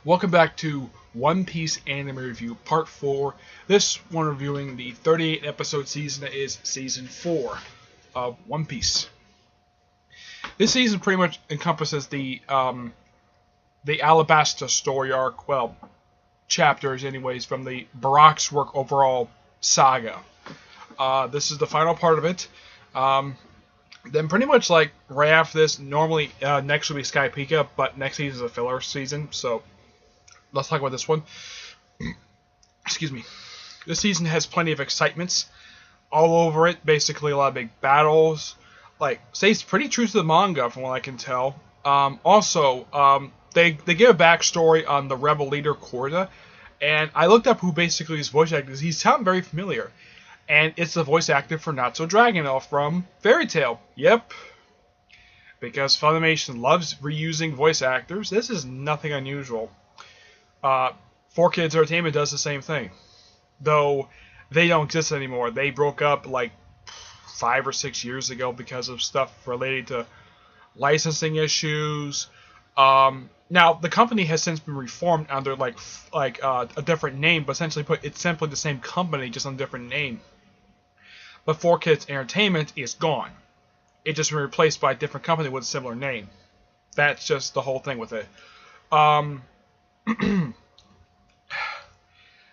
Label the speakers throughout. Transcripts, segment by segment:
Speaker 1: Welcome back to One Piece Anime Review Part 4. This one reviewing the 38 episode season that is Season 4 of One Piece. This season pretty much encompasses the Alabasta story arc, well, chapters anyways, from the Baroque's work overall saga. This is the final part of it. Then pretty much like right after this, normally next will be Skypiea, but next season is a filler season, so let's talk about this one. Excuse me. This season has plenty of excitements all over it. Basically, a lot of big battles. Like, stays pretty true to the manga from what I can tell. They give a backstory on the rebel leader Korda, and I looked up who basically his voice actor is. He sounds very familiar, and it's the voice actor for Natsu Dragonel from Fairy Tail. Yep. Because Funimation loves reusing voice actors, this is nothing unusual. 4Kids Entertainment does the same thing, though they don't exist anymore. They broke up like 5 or 6 years ago because of stuff related to licensing issues. Now the company has since been reformed under a different name, but essentially it's simply the same company, just on a different name. But 4Kids Entertainment is gone. It just been replaced by a different company with a similar name. That's just the whole thing with it.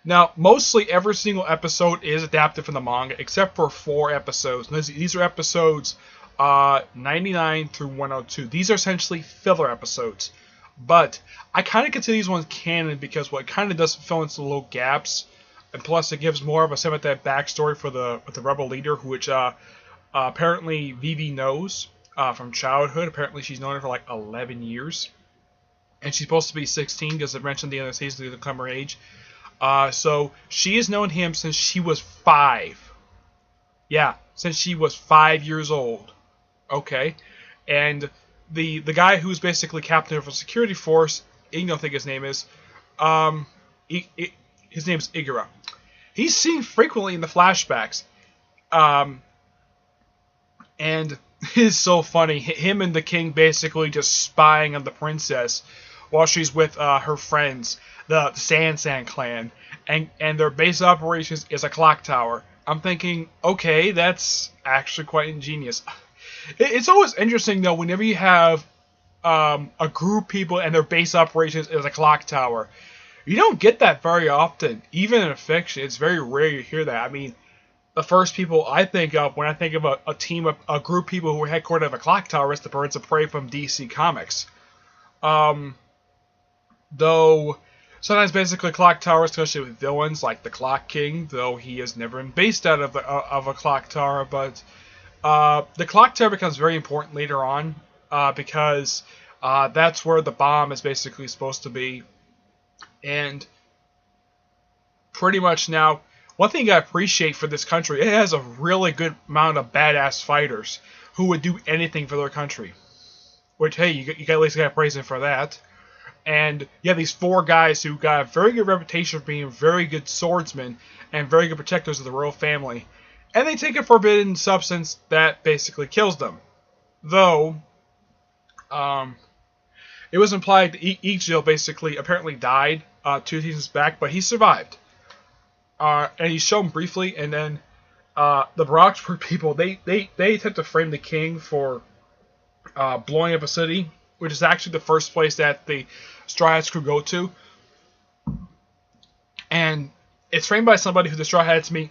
Speaker 1: Now, mostly every single episode is adapted from the manga, except for 4 episodes. These are episodes 99 through 102. These are essentially filler episodes. But I kind of consider these ones canon because what it kind of does fill in some little gaps. And plus, it gives more of a sympathetic backstory for the rebel leader, which apparently Vivi knows from childhood. Apparently, she's known her for like 11 years. And she's supposed to be 16 because they mentioned the end of the season to become her age. So she has known him since she was 5. Yeah, since she was 5 years old. Okay. And the guy who's basically captain of a security force, I don't think his name is, his name's Igura. He's seen frequently in the flashbacks. And it's so funny. Him and the king basically just spying on the princess while she's with her friends, the San clan, and their base of operations is a clock tower. I'm thinking, okay, that's actually quite ingenious. It's always interesting, though, whenever you have a group of people and their base operations is a clock tower. You don't get that very often, even in fiction. It's very rare you hear that. I mean, the first people I think of when I think of a group of people who are headquartered at a clock tower is the Birds of Prey from DC Comics. Though sometimes basically clock towers, especially with villains like the Clock King, though he has never been based out of a clock tower, but the clock tower becomes very important later on because that's where the bomb is basically supposed to be. And pretty much now, one thing I appreciate for this country, it has a really good amount of badass fighters who would do anything for their country. Which, hey, you got at least got to praise them for that. And you have these 4 guys who got a very good reputation for being very good swordsmen and very good protectors of the royal family. And they take a forbidden substance that basically kills them. Though, it was implied that Ichigo basically apparently died 2 seasons back, but he survived. And he's shown briefly, and then the Baroque people, they attempt to frame the king for blowing up a city, which is actually the first place that the Straw Hats crew go to. And it's framed by somebody who the Straw Hats meet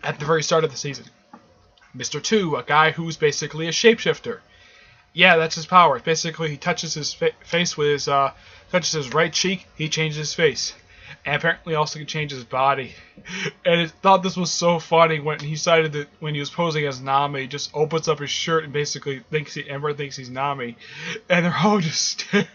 Speaker 1: at the very start of the season. Mr. 2, a guy who's basically a shapeshifter. Yeah, that's his power. Basically, he touches his face with his touches his right cheek, he changes his face. And apparently also can change his body. And I thought this was so funny when he decided that when he was posing as Nami, he just opens up his shirt and basically everyone thinks he's Nami. And they're all just staring.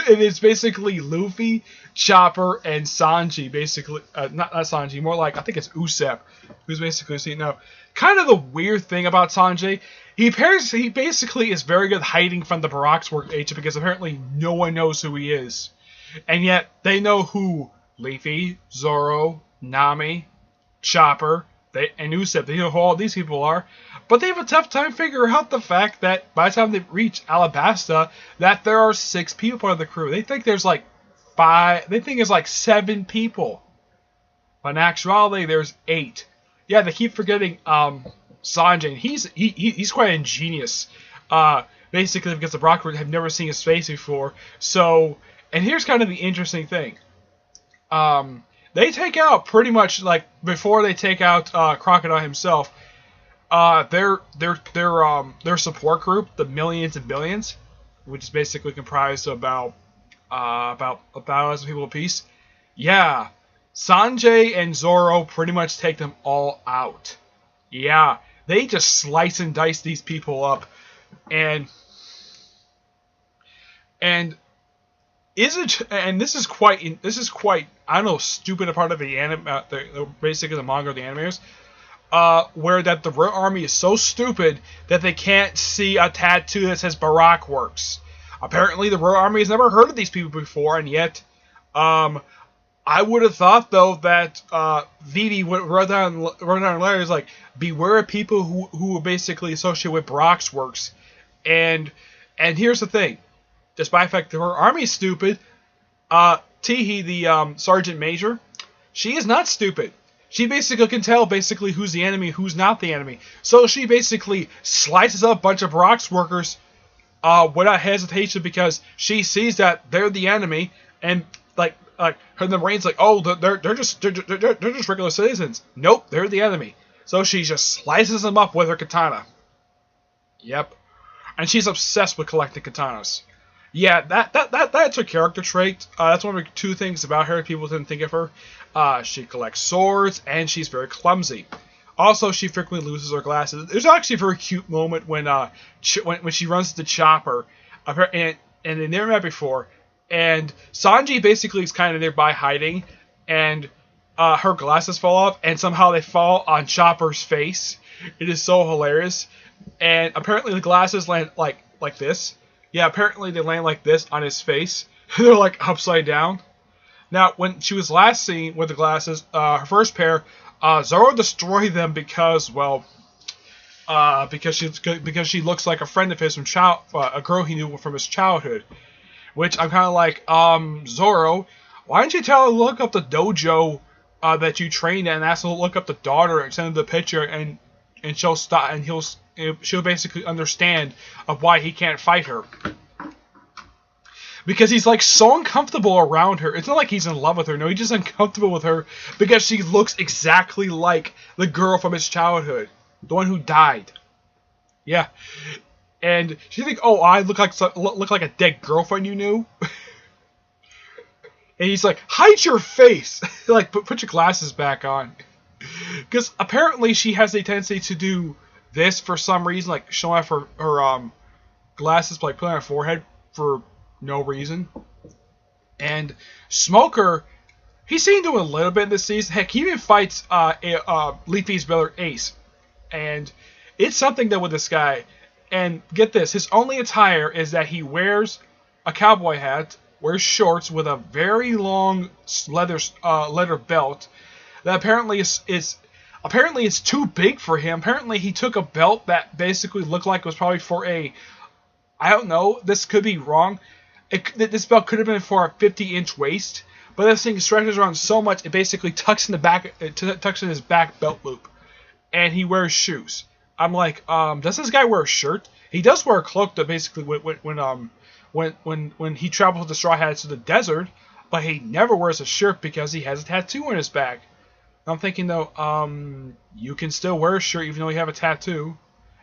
Speaker 1: And it's basically Luffy, Chopper, and Sanji, basically. Not Sanji, more like, I think it's Usopp, who's basically seen now. Kind of the weird thing about Sanji, he basically is very good hiding from the Baroque's work agent because apparently no one knows who he is. And yet, they know who Luffy, Zoro, Nami, Chopper, and Usopp, they know who all these people are. But they have a tough time figuring out the fact that by the time they reach Alabasta, that there are 6 people part of the crew. They think there's like 5. They think it's like 7 people, but in actuality, there's 8. Yeah, they keep forgetting Sanjay. He's quite ingenious. Basically, because the Brockwood have never seen his face before. So, and here's kind of the interesting thing. They take out pretty much like before they take out Crocodile himself. Their support group, the Millions and Billions, which is basically comprised of about 1,000 people apiece. Yeah, Sanjay and Zoro pretty much take them all out. Yeah, they just slice and dice these people up, and this is quite I don't know, stupid a part of the anime, basically the manga or the animators. Where that the Royal Army is so stupid that they can't see a tattoo that says Baroque Works. Apparently, the Royal Army has never heard of these people before, and yet, I would have thought though that Vivi would wrote down letters like, "Beware of people who are basically associated with Baroque Works," and here's the thing: despite the fact that her army is stupid, Teehee, the sergeant major, she is not stupid. She basically can tell who's the enemy, who's not the enemy. So she basically slices up a bunch of Baroque workers without hesitation because she sees that they're the enemy, and like her the brain's like, oh, they're just regular citizens. Nope, they're the enemy. So she just slices them up with her katana. Yep, and she's obsessed with collecting katanas. Yeah, that's her character trait. That's one of the 2 things about her people didn't think of her. She collects swords, and she's very clumsy. Also, she frequently loses her glasses. There's actually a very cute moment when she runs to Chopper, and they never met before, and Sanji basically is kind of nearby hiding, and her glasses fall off, and somehow they fall on Chopper's face. It is so hilarious, and apparently the glasses land like this. Yeah, apparently they land like this on his face. They're like upside down. Now, when she was last seen with the glasses, her first pair, Zoro destroyed them because she looks like a friend of his from a girl he knew from his childhood. Which I'm kind of like, Zoro, why don't you tell her to look up the dojo that you trained at and ask her to look up the daughter and send her the picture and she'll stop and she'll basically understand of why he can't fight her. Because he's like so uncomfortable around her. It's not like he's in love with her. No, he's just uncomfortable with her because she looks exactly like the girl from his childhood. The one who died. Yeah. And she thinks, oh, I look like a dead girlfriend you knew. And he's like, hide your face. Like, put your glasses back on. Because apparently she has a tendency to do this for some reason, like showing off her glasses, like putting on her forehead for no reason. And Smoker, he's seen doing a little bit in this season. Heck, he even fights Leafy's brother Ace. And it's something that with this guy. And get this, his only attire is that he wears a cowboy hat, wears shorts with a very long leather belt that apparently is too big for him. Apparently he took a belt that basically looked like it was probably for I don't know, this could be wrong. This belt could have been for a 50-inch waist, but this thing stretches around so much it basically tucks in the back, tucks in his back belt loop, and he wears shoes. I'm like, does this guy wear a shirt? He does wear a cloak that basically when he travels with the Straw Hats to the desert, but he never wears a shirt because he has a tattoo on his back. I'm thinking though, you can still wear a shirt even though you have a tattoo.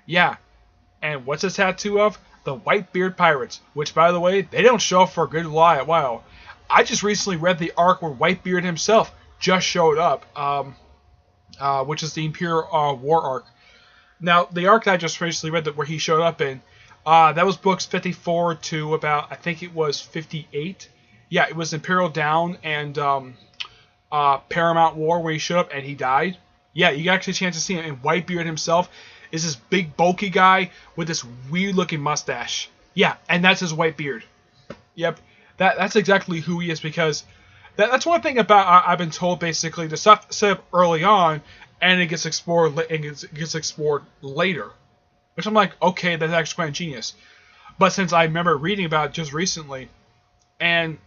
Speaker 1: Yeah. And what's his tattoo of? The Whitebeard Pirates, which by the way, they don't show up for a good while. I just recently read the arc where Whitebeard himself just showed up, which is the Imperial War arc. Now, the arc that I just recently read where he showed up in, that was books 54 to about, I think it was 58. Yeah, it was Imperial Down and Paramount War where he showed up and he died. Yeah, you got actually a chance to see him. And Whitebeard himself is this big bulky guy with this weird looking mustache. Yeah, and that's his Whitebeard. Yep, that's exactly who he is because that's one thing about I've been told basically the stuff set up early on and it gets explored later. Which I'm like, okay, that's actually quite ingenious. But since I remember reading about it just recently, and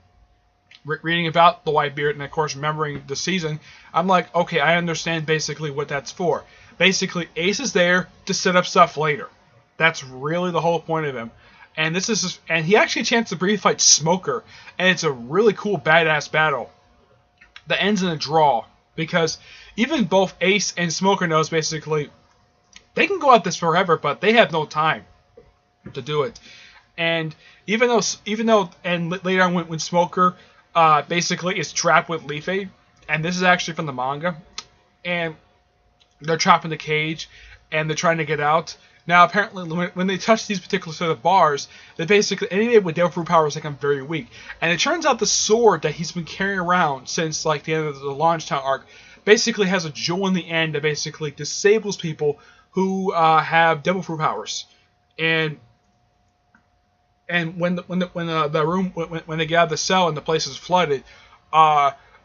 Speaker 1: reading about the Whitebeard and of course remembering the season, I'm like, okay, I understand basically what that's for. Basically, Ace is there to set up stuff later. That's really the whole point of him. And this is just, and he actually chanced to brief fight Smoker, and it's a really cool badass battle that ends in a draw because even both Ace and Smoker knows basically they can go at this forever, but they have no time to do it. And even though, and later on when Smoker basically is trapped with Leafy, and this is actually from the manga, and they're trapped in the cage, and they're trying to get out. Now, apparently, when they touch these particular sort of bars, they basically, anybody with Devil Fruit powers become very weak. And it turns out the sword that he's been carrying around since like the end of the Launchtown arc basically has a jewel in the end that basically disables people who have Devil Fruit powers. And when they get out of the cell and the place is flooded,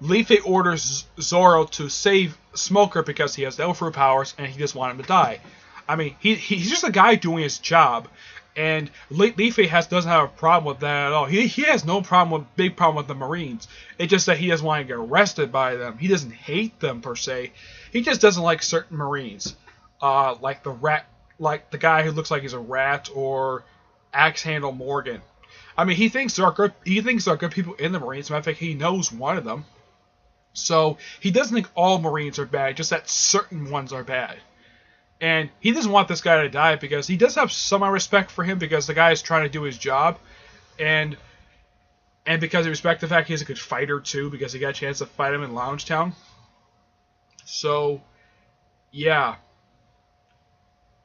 Speaker 1: Leafy orders Zoro to save Smoker because he has Devil Fruit powers and he just wants him to die. I mean, he's just a guy doing his job, and Leafy doesn't have a problem with that at all. He has no big problem with the Marines. It's just that he doesn't want to get arrested by them. He doesn't hate them per se. He just doesn't like certain Marines, like the guy who looks like he's a rat, or Axe Handle Morgan. I mean, he thinks there are good people in the Marines. As a matter of fact, he knows one of them. So he doesn't think all Marines are bad, just that certain ones are bad. And he doesn't want this guy to die because he does have some respect for him because the guy is trying to do his job. And because he respects the fact he's a good fighter too, because he got a chance to fight him in Loungetown. So, yeah.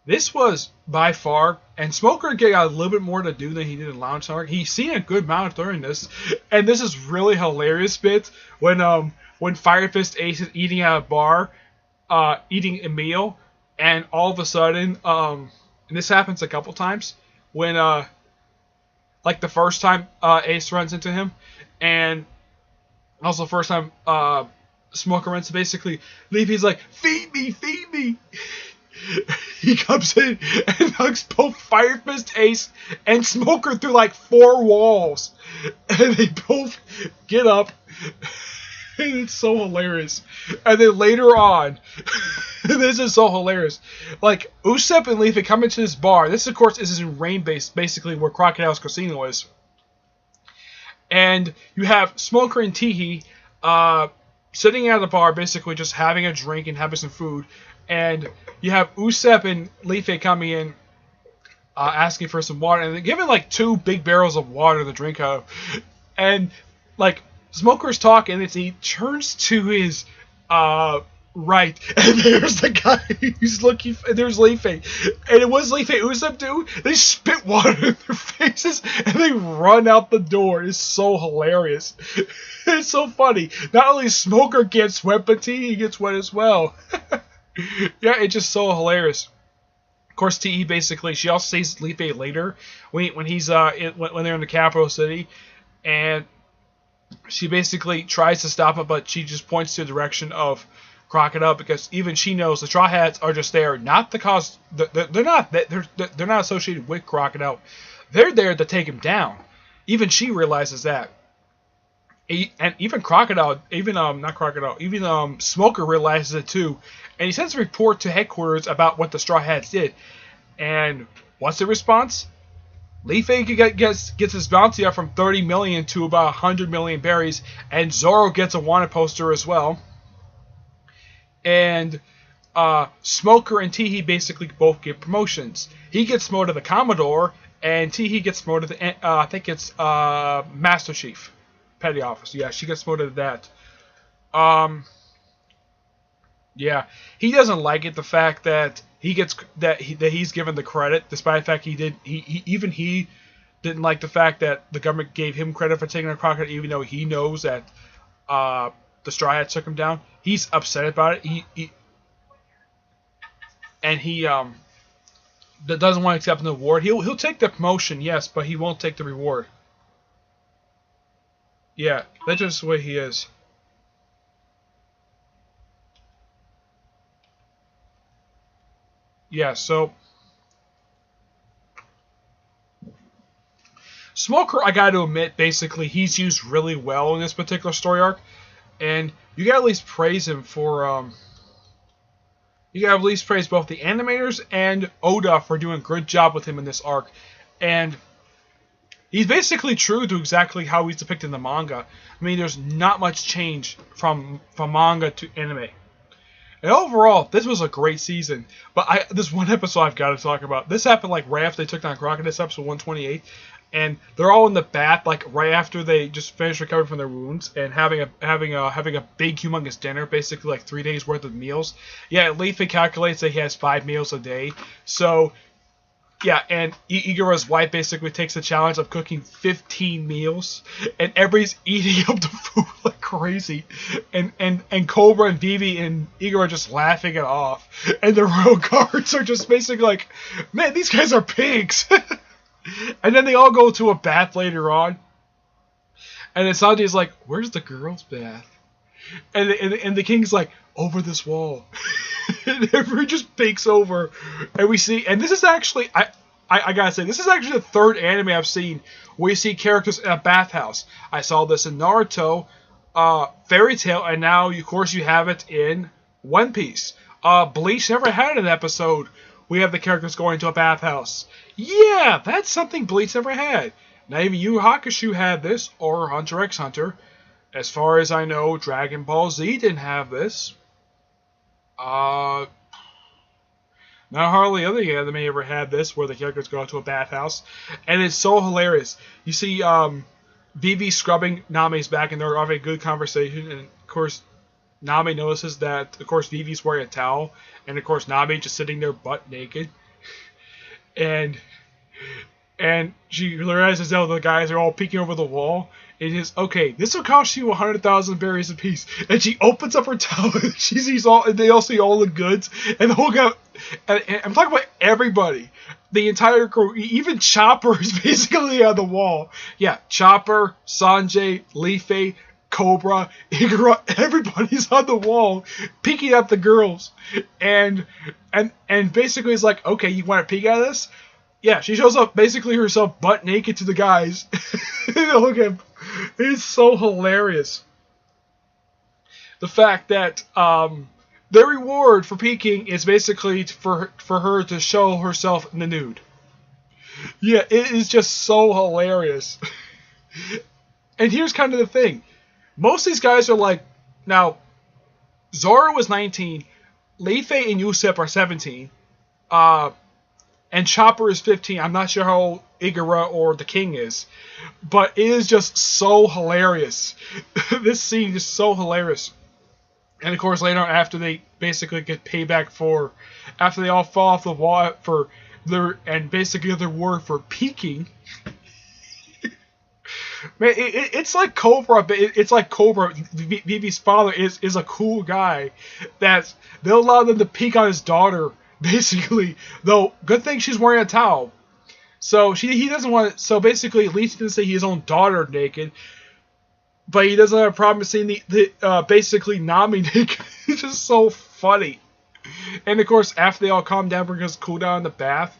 Speaker 1: This was by far, and Smoker got a little bit more to do than he did in Loungetown. He's seen a good amount during this. And this is really hilarious bit when Fire Fist Ace is eating at a bar, eating a meal. And all of a sudden, and this happens a couple times, when, like the first time Ace runs into him, and also the first time Smoker runs, basically, Leafy's like, feed me! He comes in and hugs both Fire Fist Ace and Smoker through like 4 walls. And they both get up. And it's so hilarious. And then later on, this is so hilarious. Like, Usopp and Leafy come into this bar. This, of course, is in Rain Base, basically where Crocodile's Casino is. And you have Smoker and Teehee sitting at the bar, basically just having a drink and having some food. And you have Usopp and Leafy coming in, asking for some water. And they're given, like, 2 big barrels of water to drink out of. And, like, Smoker's talking, and he turns to his right, and there's the guy who's looking. There's Leafy, and it was Leafy. Usopp do. They spit water in their faces, and they run out the door. It's so hilarious. It's so funny. Not only Smoker gets wet, but Teehee gets wet as well. Yeah, it's just so hilarious. Of course, Teehee basically, she also sees Leafy later when when they're in the capital city, and she basically tries to stop him, but she just points to the direction of Crocodile because even she knows the Straw Hats are just there, not the cause. They're not associated with Crocodile. They're there to take him down. Even she realizes that. And even Crocodile, even Smoker realizes it too, and he sends a report to headquarters about what the Straw Hats did. And what's the response? Leafy gets his bounty up from 30 million to about 100 million berries, and Zoro gets a wanted poster as well. And Smoker and Teehee basically both get promotions. He gets promoted to Commodore, and Teehee gets promoted to, I think it's Master Chief, Petty Officer. Yeah, she gets promoted to that. Yeah, he doesn't like it, the fact that he's given the credit, despite the fact he didn't like the fact that the government gave him credit for taking a Crocodile, even though he knows that the Straw Hats took him down. He's upset about it. He doesn't want to accept the award. He'll take the promotion, yes, but he won't take the reward. Yeah, that's just the way he is. Yeah, so Smoker, I gotta admit, basically, he's used really well in this particular story arc. And you gotta at least praise him for, you gotta at least praise both the animators and Oda for doing a good job with him in this arc. And he's basically true to exactly how he's depicted in the manga. I mean, there's not much change from manga to anime. And overall, this was a great season. But this one episode I've got to talk about. This happened like right after they took down Crocodile, episode 128. And they're all in the bath, like right after they just finished recovering from their wounds and having a big humongous dinner, basically like 3 days worth of meals. Yeah, Leafy calculates that he has 5 meals a day. So yeah, and Igara's wife basically takes the challenge of cooking 15 meals, and everybody's eating up the food like crazy. And Cobra and Vivi and Igara are just laughing it off. And the royal guards are just basically like, man, these guys are pigs. And then they all go to a bath later on. And then Sanji's like, where's the girls' bath? And the king's like, over this wall. And everyone just peeks over. And we see, and this is actually, I gotta say, this is actually the third anime I've seen where you see characters in a bathhouse. I saw this in Naruto, Fairy Tail, and now, of course, you have it in One Piece. Bleach never had an episode we have the characters going to a bathhouse. Yeah, that's something Bleach never had. Not even Yu Hakusho had this, or Hunter x Hunter. As far as I know, Dragon Ball Z didn't have this. Not hardly other anime ever had this, where the characters go to a bathhouse. And it's so hilarious. You see Vivi scrubbing Nami's back, and they're having a good conversation. And, of course, Nami notices that, of course, Vivi's wearing a towel. And, of course, Nami just sitting there butt naked. And she realizes that the guys are all peeking over the wall. It is, okay, this will cost you 100,000 berries apiece. And she opens up her towel, and she sees all, and they all see all the goods. And the whole guy, and I'm talking about everybody. The entire crew, even Chopper is basically on the wall. Yeah, Chopper, Sanjay, Leafy, Cobra, Igara, everybody's on the wall, peeking at the girls. And basically it's like, okay, you want to peek at this? Yeah, she shows up basically herself butt naked to the guys. Look at, it's so hilarious. The fact that their reward for peeking is basically for her to show herself in the nude. Yeah, it is just so hilarious. And here's kind of the thing. Most of these guys are like, now, Zoro was 19, Leifei and Usopp are 17, and Chopper is 15. I'm not sure how old Igara or the King is, but it is just so hilarious. This scene is so hilarious. And of course, later on, after they basically get payback for, after they all fall off the wall for their, and basically their word for peeking. Man, it's like Cobra. It's like Cobra. Vivi's father is a cool guy. That they'll allow them to peek on his daughter, basically. Though, good thing she's wearing a towel. So he doesn't want. So basically, at least he didn't see his own daughter naked. But he doesn't have a problem seeing the basically Nami naked. It's just so funny. And of course, after they all calm down, we're gonna cool down in the bath.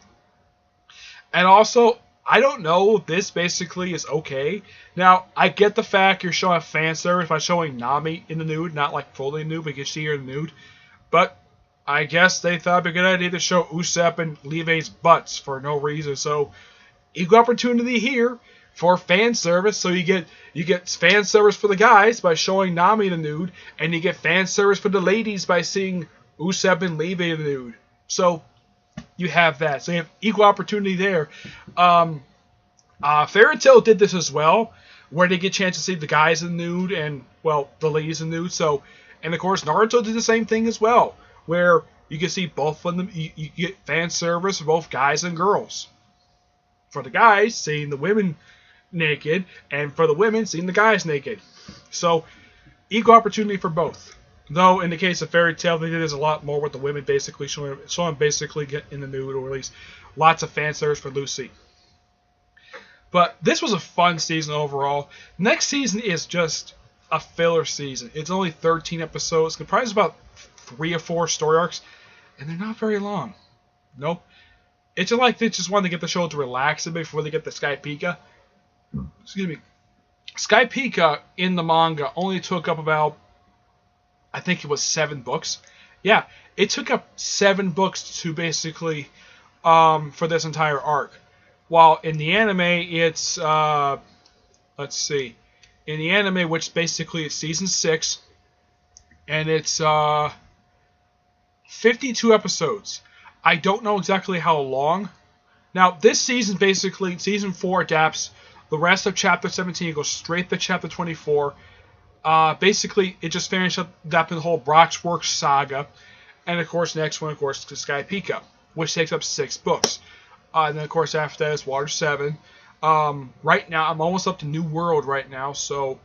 Speaker 1: And also, I don't know if this basically is okay. Now, I get the fact you're showing fan service by showing Nami in the nude, not like fully nude, but you can see her in the nude. But I guess they thought it'd be a good idea to show Usopp and Levi's butts for no reason. So, equal opportunity here for fan service. So you get fan service for the guys by showing Nami in the nude, and you get fan service for the ladies by seeing Usopp and Levi in the nude. So you have that. So you have equal opportunity there. Fairy Tail did this as well, where they get a chance to see the guys in nude and, well, the ladies in nude. So, and of course, Naruto did the same thing as well, where you can see both of them. You get fan service for both guys and girls. For the guys, seeing the women naked, and for the women, seeing the guys naked. So, equal opportunity for both. Though, in the case of Fairy Tail, they did this a lot more with the women basically showing basically get in the nude, or at least lots of fan service for Lucy. But this was a fun season overall. Next season is just a filler season. It's only 13 episodes, comprised of about 3 or 4 story arcs, and they're not very long. Nope. It's like they just wanted to get the show to relax a bit before they get the Sky Pika. excuse me, Skypiea in the manga only took up about, I think it was 7 books. Yeah, it took up 7 books to basically for this entire arc. While in the anime, it's let's see, in the anime, which basically it's season 6, and it's 52 episodes. I don't know exactly how long. Now, this season, basically, season 4 adapts the rest of chapter 17, goes straight to chapter 24. Basically, it just finished up the whole Broxworks saga. And, of course, next one, of course, is Skypiea, which takes up 6 books. And then, of course, after that is Water 7. Right now, I'm almost up to New World right now, so,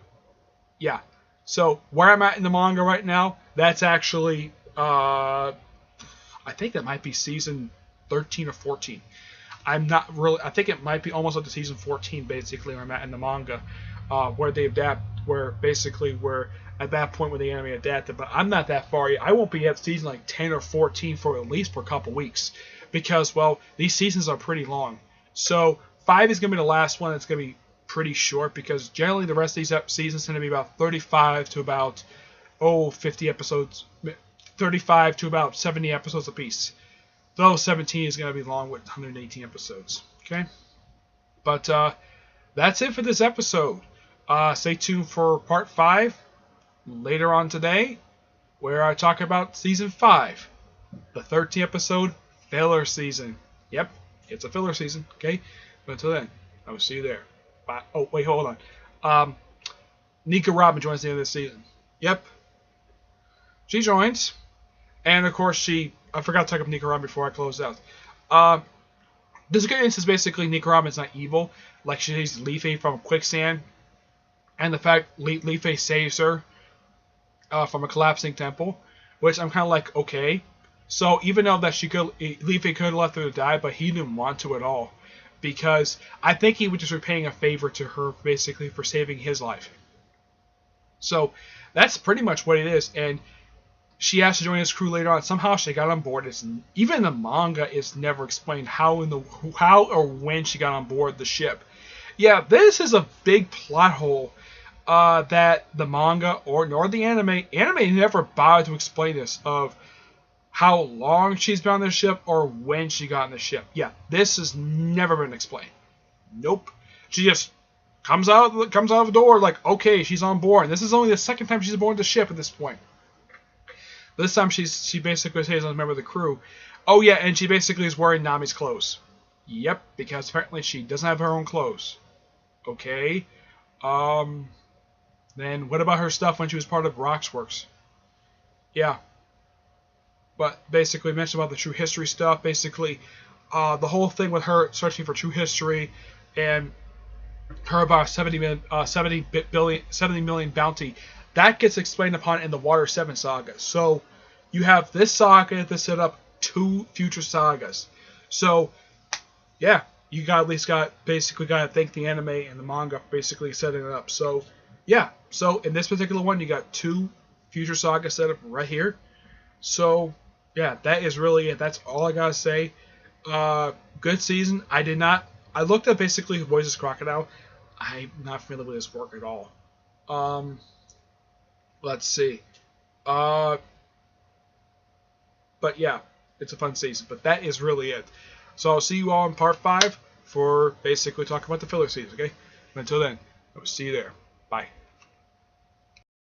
Speaker 1: yeah. So, where I'm at in the manga right now, that's actually, I think that might be season 13 or 14. I'm not really, I think it might be almost up to season 14, basically, where I'm at in the manga, where they adapt, where basically, where at that point where the anime adapted, but I'm not that far yet. I won't be at season like 10 or 14 for at least for a couple weeks, because, well, these seasons are pretty long. So, 5 is going to be the last one. It's going to be pretty short, because generally the rest of these seasons tend to be about 35 to about, 50 episodes, 35 to about 70 episodes apiece. Though 17 is going to be long with 118 episodes. Okay? But that's it for this episode. Stay tuned for part 5 later on today, where I talk about season 5, the 13th episode, filler season. Yep, it's a filler season. Okay? But until then, I will see you there. Bye. Oh, wait, hold on. Nika Robin joins the end of the season. Yep. She joins. And, of course, I forgot to talk about Nika Robin before I close out. This good instance, basically, Nika Robin's not evil. Like, she saves Leafy from quicksand. And the fact Leafy saves her from a collapsing temple. Which I'm kind of like, okay. So, even though that Leafy could have left her to die, but he didn't want to at all. Because I think he was just repaying a favor to her, basically, for saving his life. So, that's pretty much what it is. And she has to join his crew later on. Somehow she got on board. Even in the manga, it's never explained how or when she got on board the ship. Yeah, this is a big plot hole that the manga nor the anime never bothered to explain this, of how long she's been on the ship or when she got on the ship. Yeah, this has never been explained. Nope. She just comes out of the door like, okay, she's on board. And this is only the second time she's aboard the ship at this point. This time she basically says as a member of the crew. Oh yeah, and she basically is wearing Nami's clothes. Yep, because apparently she doesn't have her own clothes. Okay. Then what about her stuff when she was part of Roxworks? Yeah. But basically mentioned about the true history stuff. Basically, the whole thing with her searching for true history and her about 70 million bounty. That gets explained upon in the Water 7 saga. So, you have this saga to set up 2 future sagas. So, yeah, you basically got to thank the anime and the manga for basically setting it up. So, yeah. So, in this particular one, you got 2 future sagas set up right here. So, yeah, that is really it. That's all I gotta say. Good season. I looked at basically Voices Crocodile. I'm not familiar with his work at all. Let's see. But yeah, it's a fun season. But that is really it. So I'll see you all in part 5 for basically talking about the filler season, okay? But until then, I will see you there. Bye.